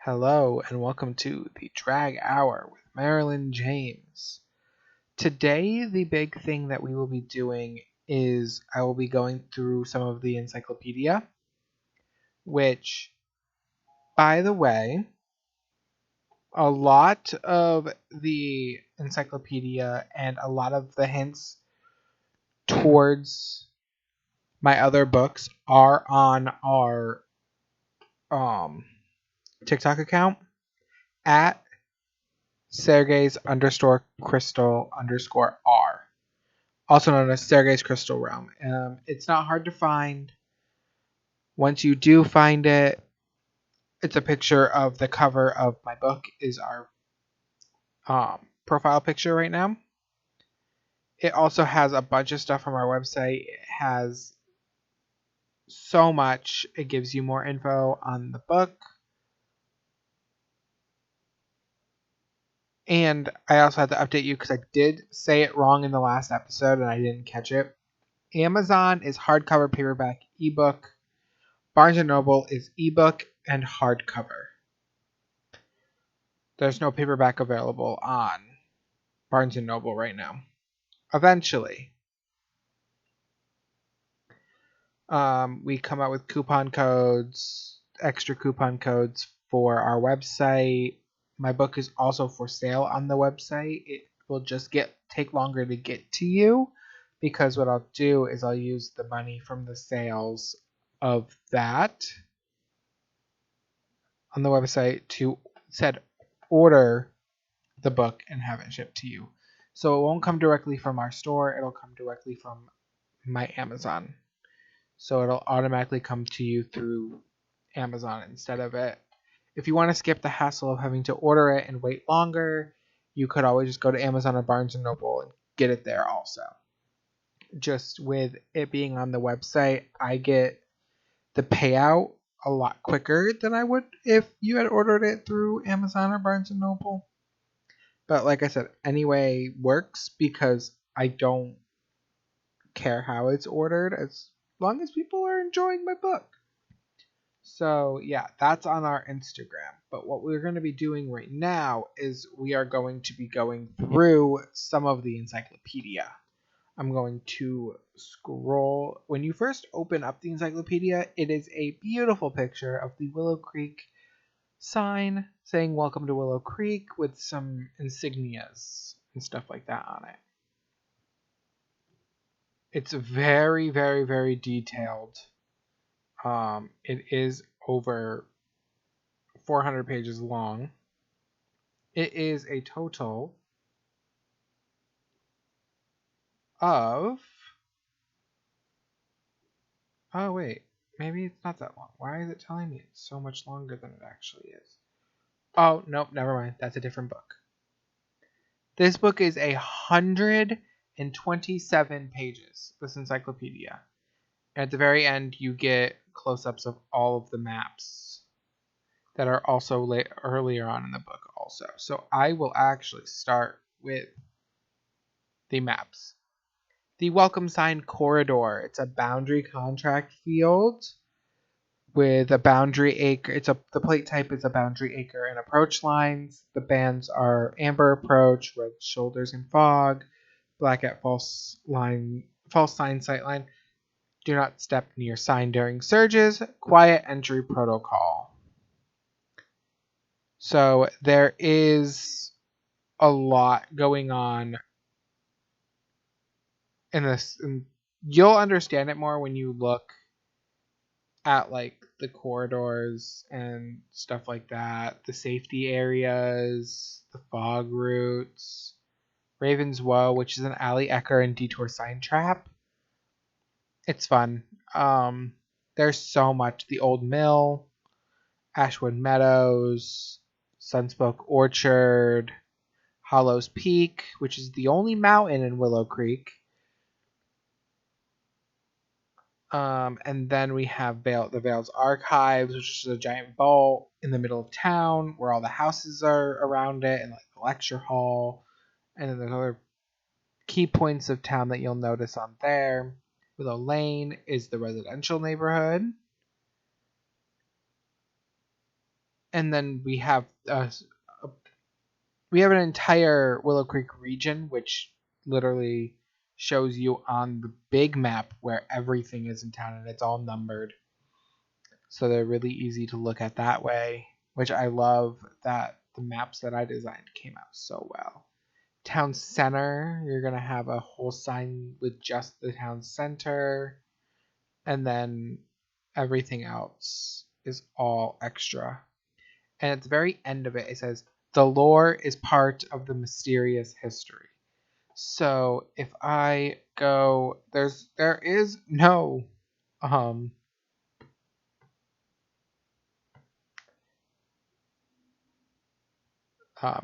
Hello and welcome to the Drag Hour with Marilyn James. Today, the big thing that we will be doing is I will be going through some of the encyclopedia, which, by the way, a lot of the encyclopedia and a lot of the hints towards my other books are on our TikTok account at Sergey's underscore crystal underscore R, also known as Sergey's Crystal Realm. It's not hard to find. Once you do find it, it's a picture of the cover of my book is our profile picture right now. It also has a bunch of stuff from our website. It has so much. It gives you more info on the book. And I also had to update you because I did say it wrong in the last episode and I didn't catch it. Amazon is hardcover, paperback, ebook. Barnes & Noble is ebook and hardcover. There's no paperback available on Barnes & Noble right now. Eventually. We come out with coupon codes, extra coupon codes for our website. My book is also for sale on the website. It will just take longer to get to you because what I'll do is I'll use the money from the sales of that on the website to order the book and have it shipped to you. So it won't come directly from our store. It'll come directly from my Amazon. So it'll automatically come to you through Amazon instead of it. If you want to skip the hassle of having to order it and wait longer, you could always just go to Amazon or Barnes & Noble and get it there also. Just with it being on the website, I get the payout a lot quicker than I would if you had ordered it through Amazon or Barnes & Noble. But like I said, anyway works because I don't care how it's ordered as long as people are enjoying my book. So yeah, that's on our Instagram. But what we're going to be doing right now is we are going to be going through some of the encyclopedia. I'm going to scroll. When you first open up the encyclopedia, it is a beautiful picture of the Willow Creek sign saying welcome to Willow Creek with some insignias and stuff like that on it. It's very, very, very detailed. It is over 400 pages long. It is a total of... Oh, wait. Maybe it's not that long. Why is it telling me it's so much longer than it actually is? Oh, nope, never mind. That's a different book. This book is 127 pages, this encyclopedia. At the very end, you get close-ups of all of the maps that are also earlier on in the book also. So I will actually start with the maps. The welcome sign corridor. It's a boundary contract field with a boundary acre. The plate type is a boundary acre and approach lines. The bands are amber approach, red shoulders and fog, black at false sign sightline. Do not step near sign during surges. Quiet entry protocol. So there is a lot going on in this. And you'll understand it more when you look at like the corridors and stuff like that, the safety areas, the fog routes, Raven's Woe, which is an alley echo and detour sign trap. It's fun. There's so much. The Old Mill, Ashwood Meadows, Sunspoke Orchard, Hollows Peak, which is the only mountain in Willow Creek. And then we have the Vale's Archives, which is a giant vault in the middle of town where all the houses are around it and like the lecture hall. And then there's other key points of town that you'll notice on there. Willow Lane is the residential neighborhood. And then we have an entire Willow Creek region, which literally shows you on the big map where everything is in town, and it's all numbered. So they're really easy to look at that way, which I love that the maps that I designed came out so well. Town center, you're going to have a whole sign with just the town center, and then everything else is all extra. And at the very end of it, it says, the lore is part of the mysterious history. So if I go, there is no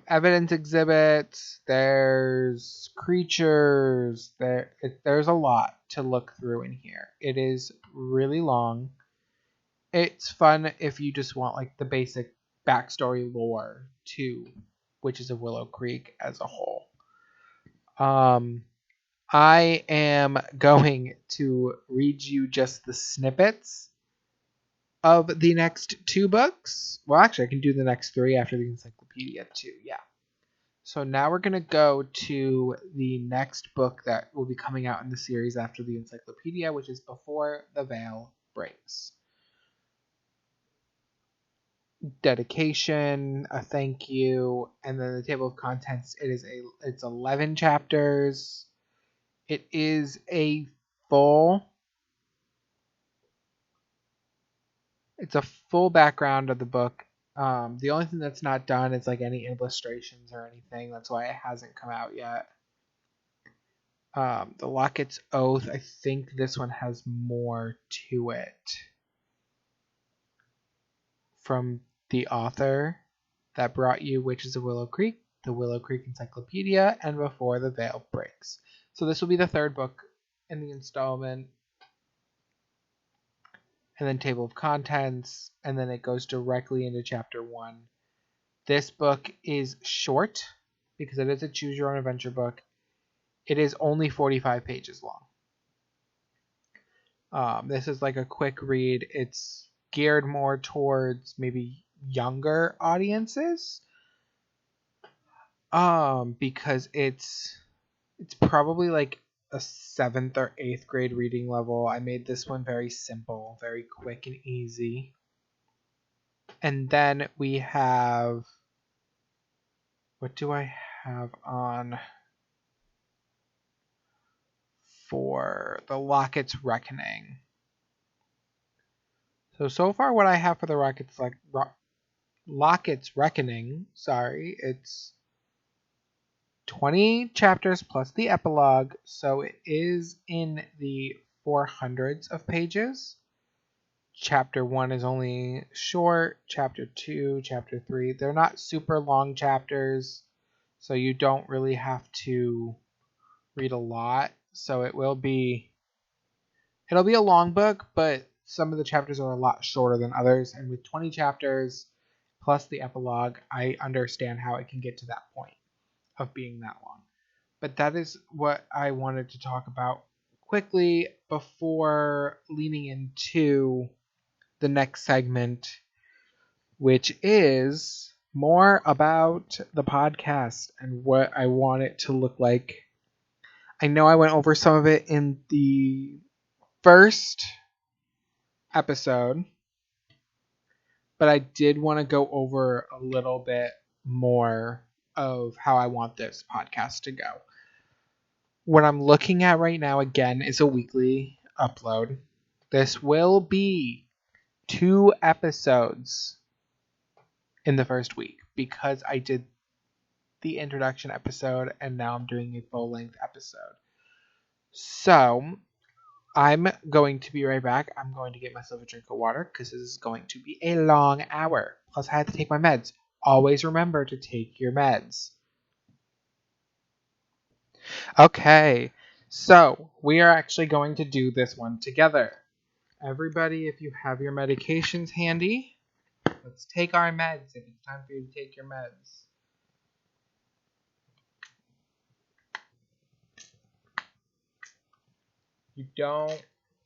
evidence exhibits. There's creatures. There's a lot to look through in here. It is really long. It's fun if you just want like the basic backstory lore to Witches of Willow Creek as a whole. I am going to read you just the snippets of the next 2 books. Well, actually, I can do the next 3 after the encyclopedia too. Yeah. So now we're going to go to the next book that will be coming out in the series after the encyclopedia, which is Before the Veil Breaks. Dedication, a thank you, and then the table of contents. It's 11 chapters. It is a full background of the book. The only thing that's not done is like any illustrations or anything. That's why it hasn't come out yet. The Locket's Oath, I think this one has more to it from the author that brought you Witches of Willow Creek, the Willow Creek Encyclopedia, and Before the Veil Breaks. So this will be the 3rd book in the installment. And then table of contents, and then it goes directly into chapter 1. This book is short because it is a choose your own adventure book. It is only 45 pages long. This is like a quick read. It's geared more towards maybe younger audiences. Because it's probably like a 7th or 8th grade reading level. I made this one very simple, very quick and easy. And then we have, what do I have on for the Locket's Reckoning? So far what I have for the Locket's Reckoning, it's 20 chapters plus the epilogue, so it is in the 400s of pages. Chapter 1 is only short. Chapter 2, Chapter 3, they're not super long chapters, so you don't really have to read a lot. So it'll be a long book, but some of the chapters are a lot shorter than others. And with 20 chapters plus the epilogue, I understand how it can get to that point of being that long. But that is what I wanted to talk about quickly before leaning into the next segment, which is more about the podcast and what I want it to look like. I know I went over some of it in the first episode, but I did want to go over a little bit more of how I want this podcast to go. What I'm looking at right now, again, is a weekly upload. This will be 2 episodes in the first week because I did the introduction episode and now I'm doing a full-length episode. So I'm going to be right back. I'm going to get myself a drink of water because this is going to be a long hour. Plus I had to take my meds. Always remember to take your meds. Okay, so we are actually going to do this one together. Everybody, if you have your medications handy, let's take our meds if it's time for you to take your meds. You don't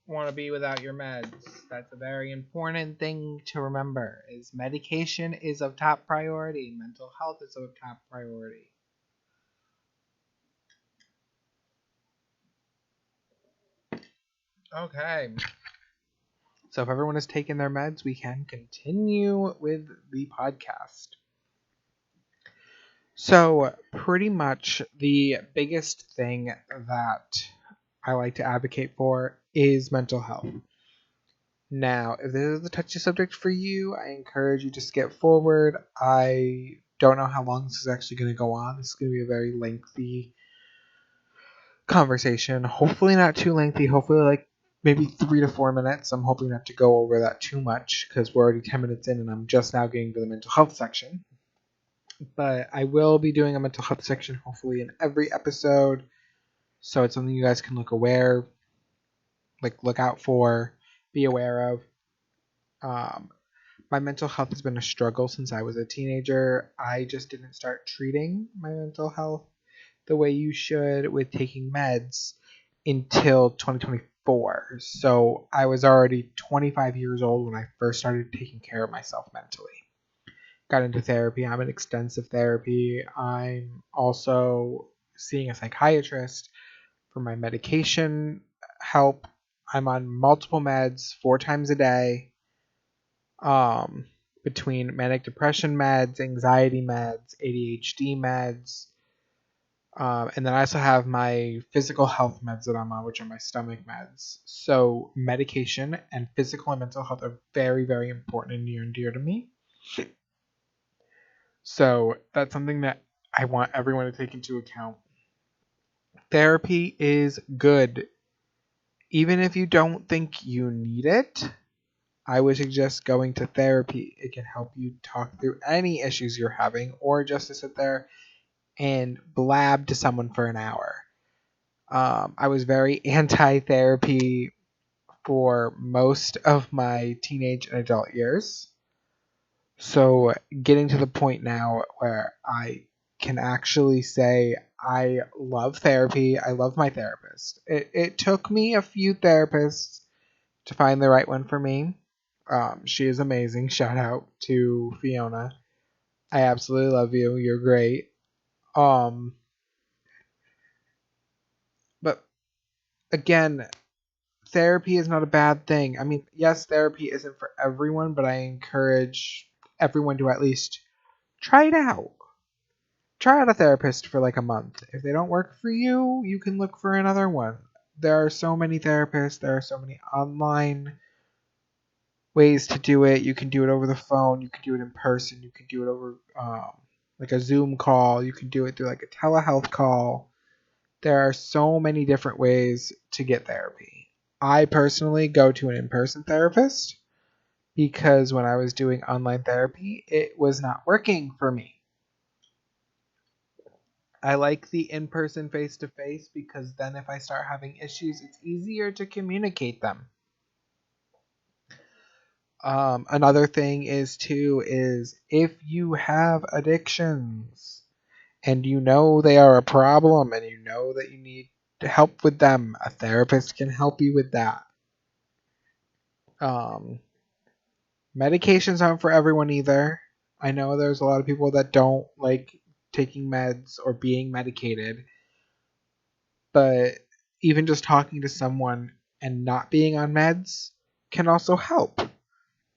want to be without your meds. That's a very important thing to remember. Is medication is of top priority. Mental health is of top priority. Okay. So if everyone has taken their meds, we can continue with the podcast. So pretty much the biggest thing that I like to advocate for is mental health. Now, if this is a touchy subject for you, I encourage you to skip forward. I don't know how long this is actually going to go on. This is going to be a very lengthy conversation. Hopefully not too lengthy. Hopefully like maybe 3 to 4 minutes. I'm hoping not to go over that too much because we're already 10 minutes in and I'm just now getting to the mental health section. But I will be doing a mental health section hopefully in every episode. So it's something you guys can look out for, be aware of. My mental health has been a struggle since I was a teenager. I just didn't start treating my mental health the way you should with taking meds until 2024. So I was already 25 years old when I first started taking care of myself mentally. Got into therapy. I'm in extensive therapy. I'm also seeing a psychiatrist for my medication help. I'm on multiple meds 4 times a day. Between manic depression meds, anxiety meds, ADHD meds, and then I also have my physical health meds that I'm on, which are my stomach meds. So medication and physical and mental health are very, very important and near and dear to me. So that's something that I want everyone to take into account. Therapy is good. Even if you don't think you need it, I would suggest going to therapy. It can help you talk through any issues you're having or just to sit there and blab to someone for an hour. I was very anti-therapy for most of my teenage and adult years. So getting to the point now where I can actually say I love therapy. I love my therapist. It took me a few therapists to find the right one for me. She is amazing. Shout out to Fiona. I absolutely love you. You're great. Um, but again, therapy is not a bad thing. I mean, yes, therapy isn't for everyone, but I encourage everyone to at least try it out. Try out a therapist for like a month. If they don't work for you, you can look for another one. There are so many therapists, there are so many online ways to do it. You can do it over the phone, you can do it in person, you can do it over like a Zoom call, you can do it through like a telehealth call. There are so many different ways to get therapy. I personally go to an in person therapist because when I was doing online therapy, it was not working for me. I like the in person face to face because then if I start having issues, it's easier to communicate them. Another thing is if you have addictions and you know they are a problem and you know that you need to help with them, a therapist can help you with that. Um, Medications aren't for everyone either. I know there's a lot of people that don't like taking meds or being medicated, but even just talking to someone and not being on meds can also help.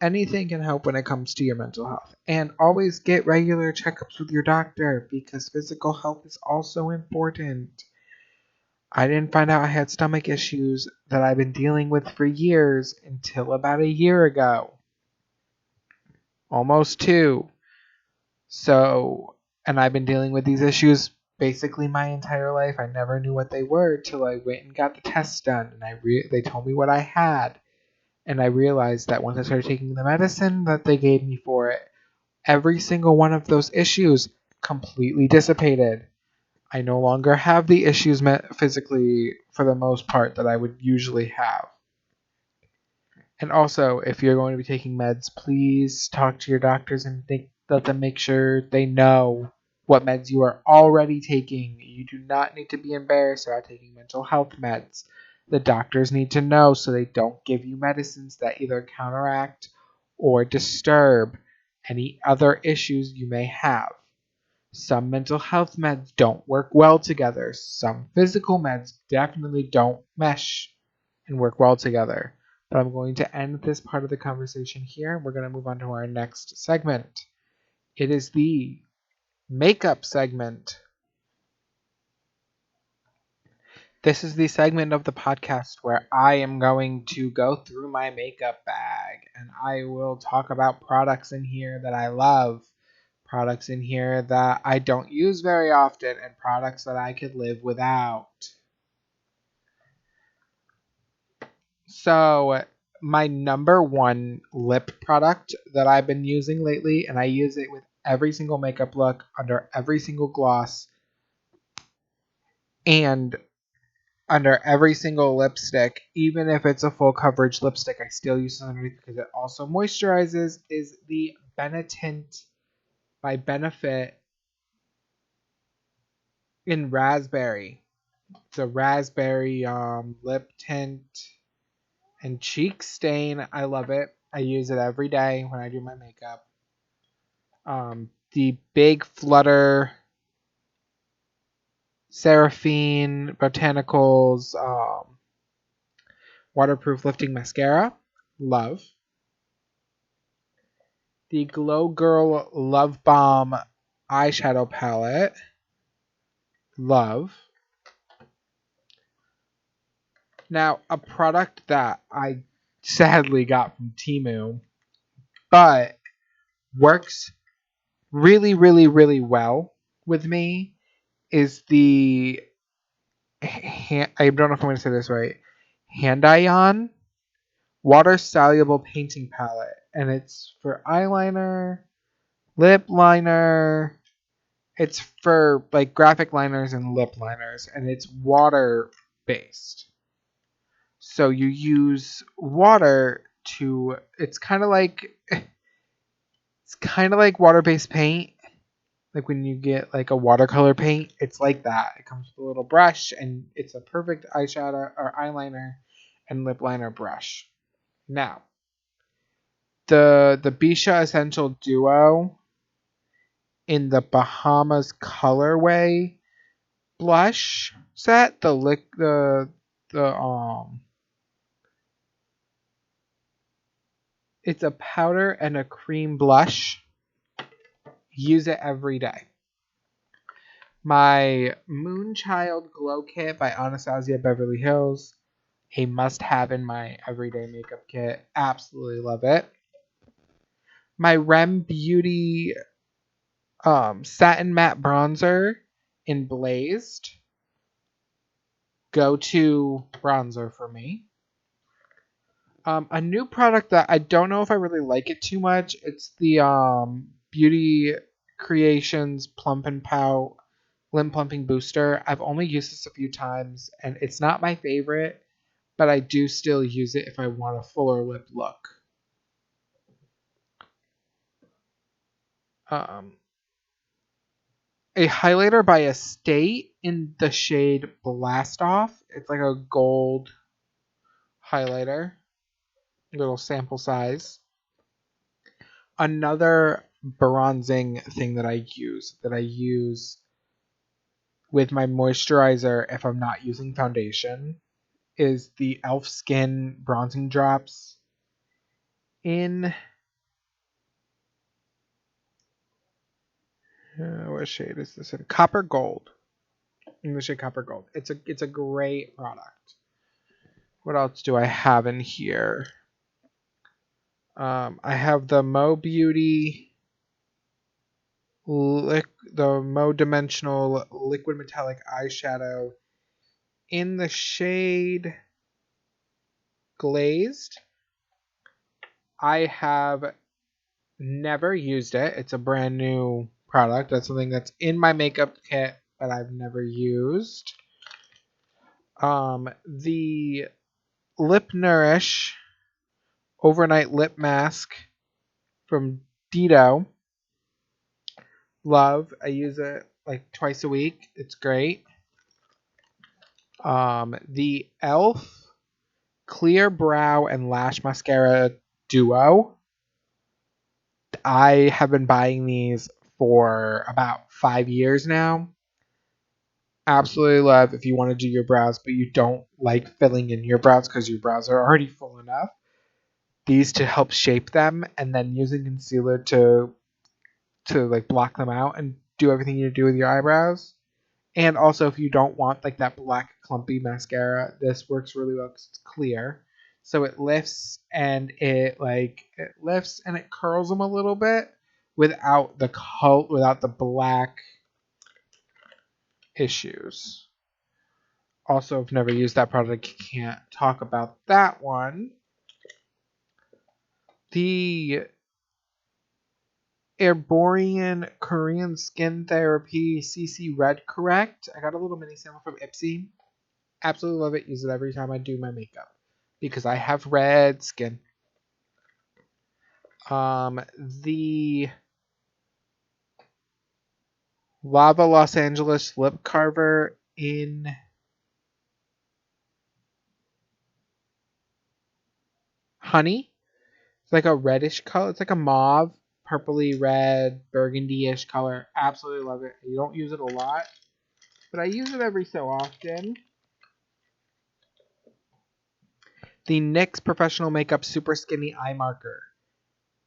Anything can help when it comes to your mental health. And always get regular checkups with your doctor because physical health is also important. I didn't find out I had stomach issues that I've been dealing with for years until about a year ago. Almost 2. So, and I've been dealing with these issues basically my entire life. I never knew what they were till I went and got the tests done, and they told me what I had, and I realized that once I started taking the medicine that they gave me for it, every single one of those issues completely dissipated. I no longer have the issues physically for the most part that I would usually have. And also, if you're going to be taking meds, please talk to your doctors and let them make sure they know what meds you are already taking. You do not need to be embarrassed about taking mental health meds. The doctors need to know so they don't give you medicines that either counteract or disturb any other issues you may have. Some mental health meds don't work well together. Some physical meds definitely don't mesh and work well together. But I'm going to end this part of the conversation here. We're going to move on to our next segment. It is the makeup segment. This is the segment of the podcast where I am going to go through my makeup bag and I will talk about products in here that I love, products in here that I don't use very often, and products that I could live without. So, my number one lip product that I've been using lately, and I use it with every single makeup look, under every single gloss, and under every single lipstick, even if it's a full coverage lipstick, I still use it underneath because it also moisturizes, is the Benetint by Benefit in Raspberry. It's a raspberry lip tint and cheek stain. I love it. I use it every day when I do my makeup. The Big Flutter Seraphine Botanicals waterproof lifting mascara. Love. The Glow Girl Love Bomb eyeshadow palette. Love. Now, a product that I sadly got from Temu, but works really, really, really well with me, is the I don't know if I'm going to say this right. Handion water soluble painting palette, and it's for eyeliner, lip liner. It's for like graphic liners and lip liners, and it's water based. So you use water to. It's kind of like water based paint. Like when you get like a watercolor paint, it's like that. It comes with a little brush, and it's a perfect eyeshadow or eyeliner and lip liner brush. Now, the Bisha Essential Duo in the Bahamas colorway blush set, it's a powder and a cream blush. Use it every day. My Moonchild Glow Kit by Anastasia Beverly Hills, a must-have in my everyday makeup kit. Absolutely love it. My Rem Beauty Satin Matte Bronzer in Blazed. Go-to bronzer for me. A new product that I don't know if I really like it too much. It's the Beauty Creations Plump and Pout Lip Plumping Booster. I've only used this a few times, and it's not my favorite, but I do still use it if I want a fuller lip look. A highlighter by Estate in the shade Blast Off. It's like a gold highlighter. Little sample size. Another bronzing thing that I use with my moisturizer if I'm not using foundation, is the e.l.f. Skin bronzing drops in what shade is this in? Copper Gold. In the shade Copper Gold. It's a great product. What else do I have in here? I have the Mo Beauty the Mo Dimensional Liquid Metallic Eyeshadow in the shade Glazed. I have never used it. It's a brand new product. That's something that's in my makeup kit, but I've never used. The Lip Nourish Overnight Lip Mask from Dido. Love. I use it like twice a week. It's great. The e.l.f. Clear Brow and Lash Mascara Duo. I have been buying these for about 5 years now. Absolutely love if you want to do your brows, but you don't like filling in your brows because your brows are already full enough. These to help shape them, and then using concealer to like block them out and do everything you do with your eyebrows. And also, if you don't want like that black clumpy mascara, this works really well because it's clear. So it lifts and it curls them a little bit without the black issues. Also, I've never used that product, can't talk about that one. The Herborian Korean Skin Therapy CC Red Correct. I got a little mini sample from Ipsy. Absolutely love it. Use it every time I do my makeup because I have red skin. The Lava Los Angeles Lip Carver in Honey. It's like a reddish color. It's like a mauve, purpley red, burgundy-ish color. Absolutely love it. You don't use it a lot, but I use it every so often. The NYX Professional Makeup Super Skinny Eye Marker.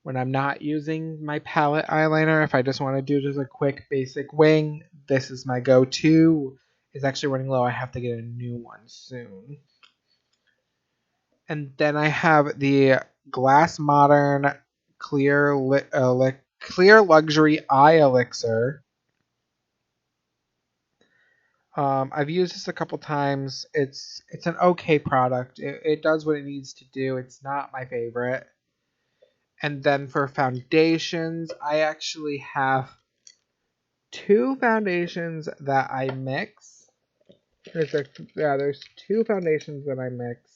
When I'm not using my palette eyeliner, if I just want to do just a quick basic wing, this is my go-to. It's actually running low. I have to get a new one soon. And then I have the Glass Modern Clear Luxury Eye Elixir. I've used this a couple times. It's an okay product. It does what it needs to do. It's not my favorite. And then for foundations, I actually have 2 foundations that I mix. There's 2 foundations that I mix.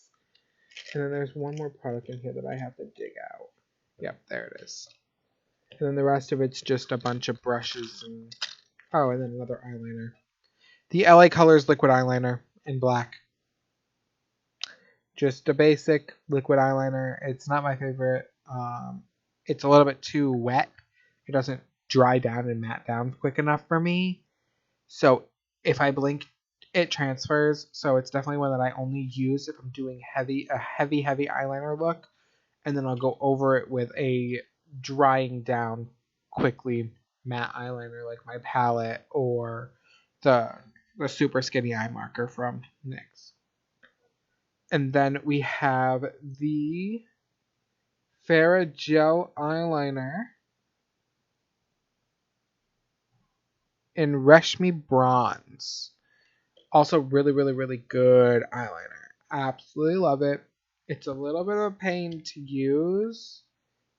And then there's one more product in here that I have to dig out. Yep, there it is. And then the rest of it's just a bunch of brushes and and then another eyeliner. The LA Colors liquid eyeliner in black. Just a basic liquid eyeliner. It's not my favorite. It's a little bit too wet. It doesn't dry down and matte down quick enough for me. So if I blink, it transfers. So it's definitely one that I only use if I'm doing a heavy eyeliner look. And then I'll go over it with a drying down quickly matte eyeliner like my palette or the super skinny eye marker from NYX. And then we have the Farah Gel Eyeliner in Reshmi Bronze. Also really, really, really good eyeliner. Absolutely love it. It's a little bit of a pain to use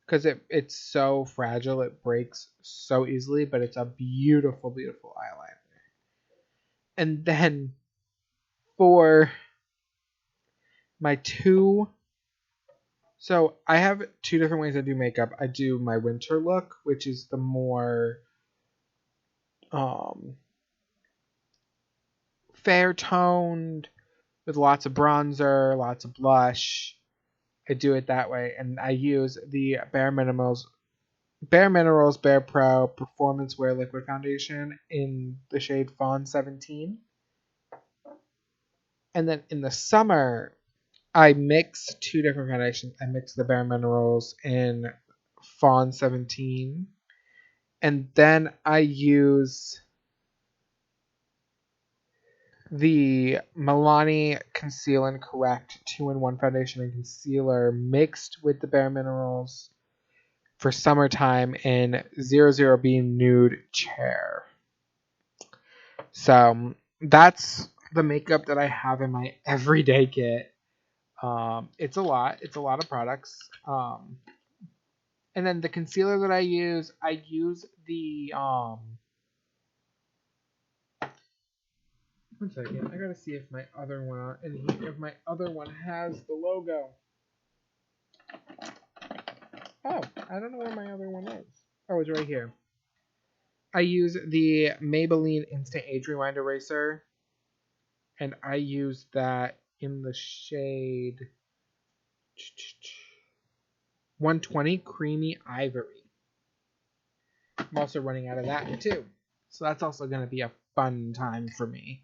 because it's so fragile. It breaks so easily, but it's a beautiful, beautiful eyeliner. And then for my 2... So I have 2 different ways I do makeup. I do my winter look, which is the more fair toned with lots of bronzer, lots of blush. I do it that way, and I use the Bare Minerals Bare Pro Performance Wear Liquid Foundation in the shade Fawn 17. And then in the summer, I mix 2 different foundations. I mix the Bare Minerals in Fawn 17, and then I use the Milani Conceal and Correct 2-in-1 foundation and concealer mixed with the Bare Minerals for summertime in 00B Nude Chair. So that's the makeup that I have in my everyday kit. It's a lot. It's a lot of products. And then the concealer that I use the one second. I gotta see if my other one has the logo. Oh, I don't know where my other one is. Oh, it's right here. I use the Maybelline Instant Age Rewind Eraser, and I use that in the shade 120 Creamy Ivory. I'm also running out of that too. So that's also going to be a fun time for me.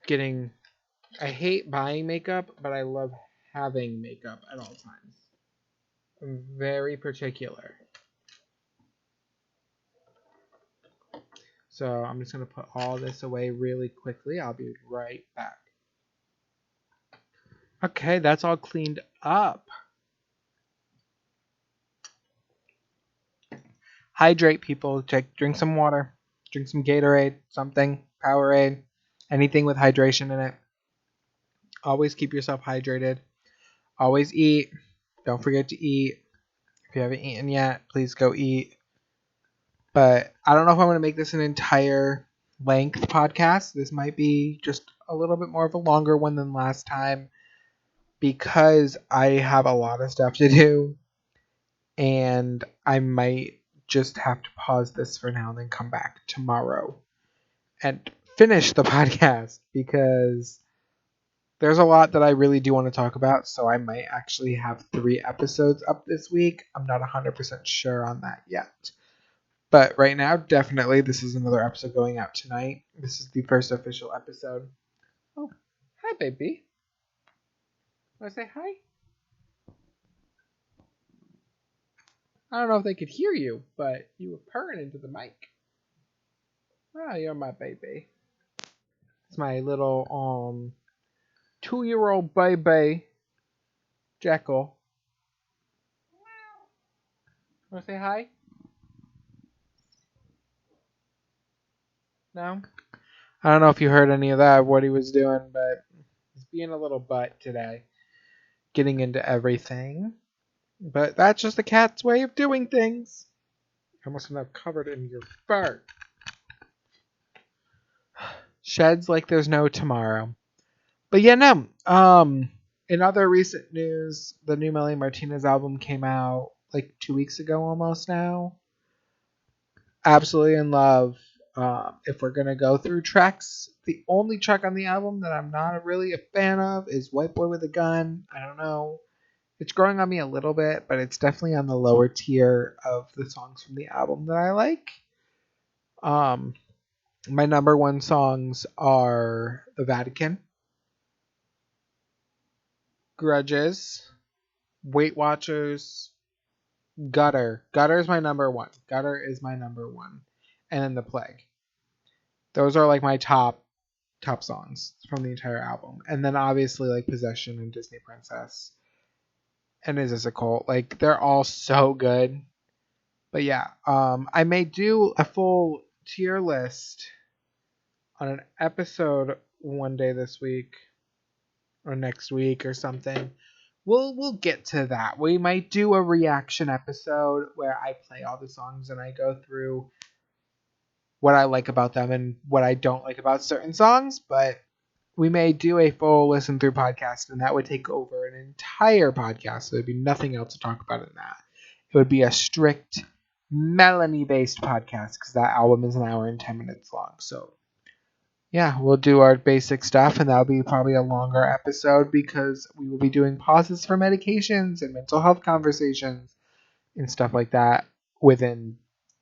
I hate buying makeup, but I love having makeup at all times. I'm very particular. So I'm just going to put all this away really quickly. I'll be right back. Okay, that's all cleaned up. Hydrate, people. Drink some water. Drink some Gatorade, something, Powerade, anything with hydration in it. Always keep yourself hydrated. Always eat. Don't forget to eat. If you haven't eaten yet, please go eat. But I don't know if I'm going to make this an entire length podcast. This might be just a little bit more of a longer one than last time because I have a lot of stuff to do. And I might just have to pause this for now and then come back tomorrow and finish the podcast because there's a lot that I really do want to talk about. So I might actually have 3 episodes up this week. I'm not 100% sure on that yet. But right now, definitely, this is another episode going out tonight. This is the first official episode. Oh, hi, baby. Want to say hi? I don't know if they could hear you, but you were purring into the mic. Oh, you're my baby. It's my little 2-year-old baby, Jekyll. Want to say hi? No? I don't know if you heard any of that, what he was doing, but he's being a little butt today. Getting into everything. But that's just the cat's way of doing things. I must have covered in your fur. Sheds like there's no tomorrow. But yeah, no. In other recent news, the new Melanie Martinez album came out like 2 weeks ago almost now. Absolutely in love. If we're going to go through tracks, the only track on the album that I'm not really a fan of is White Boy with a Gun. I don't know. It's growing on me a little bit, but it's definitely on the lower tier of the songs from the album that I like. My number 1 songs are The Vatican, Grudges, Weight Watchers, Gutter. Gutter is my number 1. Gutter is my number 1. And then The Plague. Those are like my top songs from the entire album. And then obviously like Possession and Disney Princess. And Is This a Cult? Like they're all so good. But yeah, I may do a full tier list on an episode one day this week or next week or something. We'll get to that. We might do a reaction episode where I play all the songs and I go through what I like about them and what I don't like about certain songs, but we may do a full listen through podcast, and that would take over an entire podcast. So there'd be nothing else to talk about in that. It would be a strict Melanie-based podcast because that album is 1 hour and 10 minutes long. So yeah, we'll do our basic stuff, and that'll be probably a longer episode because we will be doing pauses for medications and mental health conversations and stuff like that within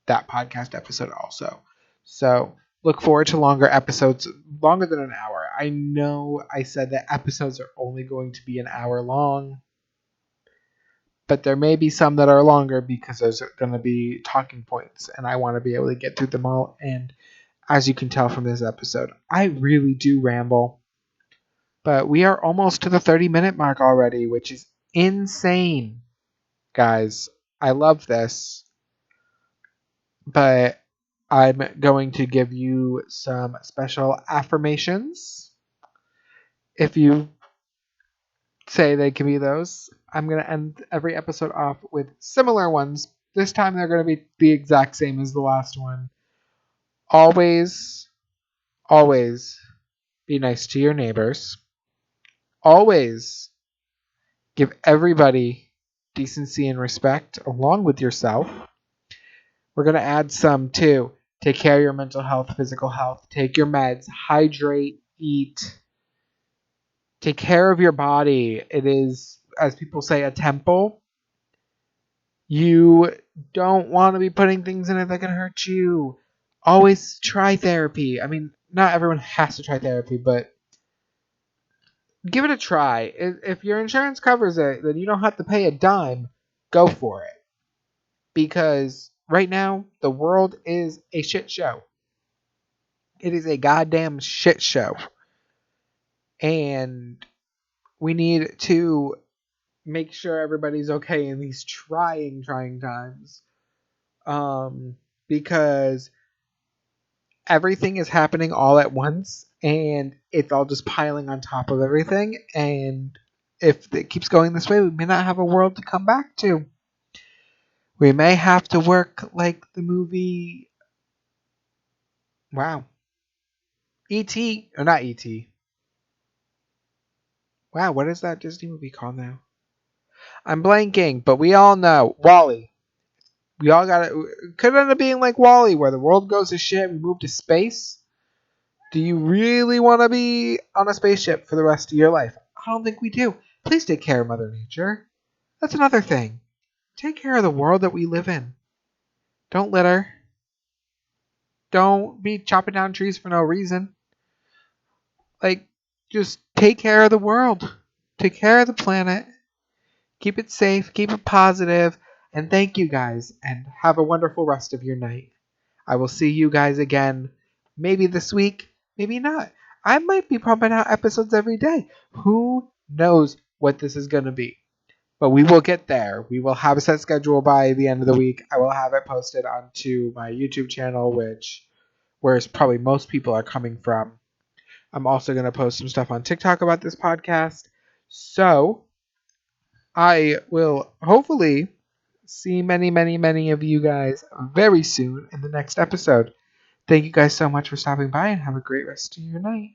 that podcast episode also. So look forward to longer episodes, longer than an hour. I know I said that episodes are only going to be an hour long, but there may be some that are longer because there's going to be talking points, and I want to be able to get through them all. And as you can tell from this episode, I really do ramble. But we are almost to the 30-minute mark already, which is insane. Guys, I love this. But I'm going to give you some special affirmations. If you say they can be those, I'm going to end every episode off with similar ones. This time they're going to be the exact same as the last one. Always, always be nice to your neighbors. Always give everybody decency and respect along with yourself. We're going to add some too. Take care of your mental health, physical health. Take your meds. Hydrate. Eat. Take care of your body. It is as people say, a temple, you don't want to be putting things in it that can hurt you. Always try therapy. I mean, not everyone has to try therapy, but give it a try. If your insurance covers it, then you don't have to pay a dime. Go for it. Because right now, the world is a shit show. It is a goddamn shit show. And we need to make sure everybody's okay in these trying times. Because everything is happening all at once and it's all just piling on top of everything. And if it keeps going this way, we may not have a world to come back to. We may have to work like the movie. Wow. E.T. or not E.T. Wow, what is that Disney movie called now? I'm blanking, but we all know. WALL-E. We all got it. Could end up being like WALL-E, where the world goes to shit, we move to space. Do you really want to be on a spaceship for the rest of your life? I don't think we do. Please take care of Mother Nature. That's another thing. Take care of the world that we live in. Don't litter. Don't be chopping down trees for no reason. Like, just take care of the world. Take care of the planet. Keep it safe. Keep it positive. And thank you guys. And have a wonderful rest of your night. I will see you guys again. Maybe this week. Maybe not. I might be pumping out episodes every day. Who knows what this is going to be? But we will get there. We will have a set schedule by the end of the week. I will have it posted onto my YouTube channel, where probably most people are coming from. I'm also going to post some stuff on TikTok about this podcast. So I will hopefully see many of you guys very soon in the next episode. Thank you guys so much for stopping by and have a great rest of your night.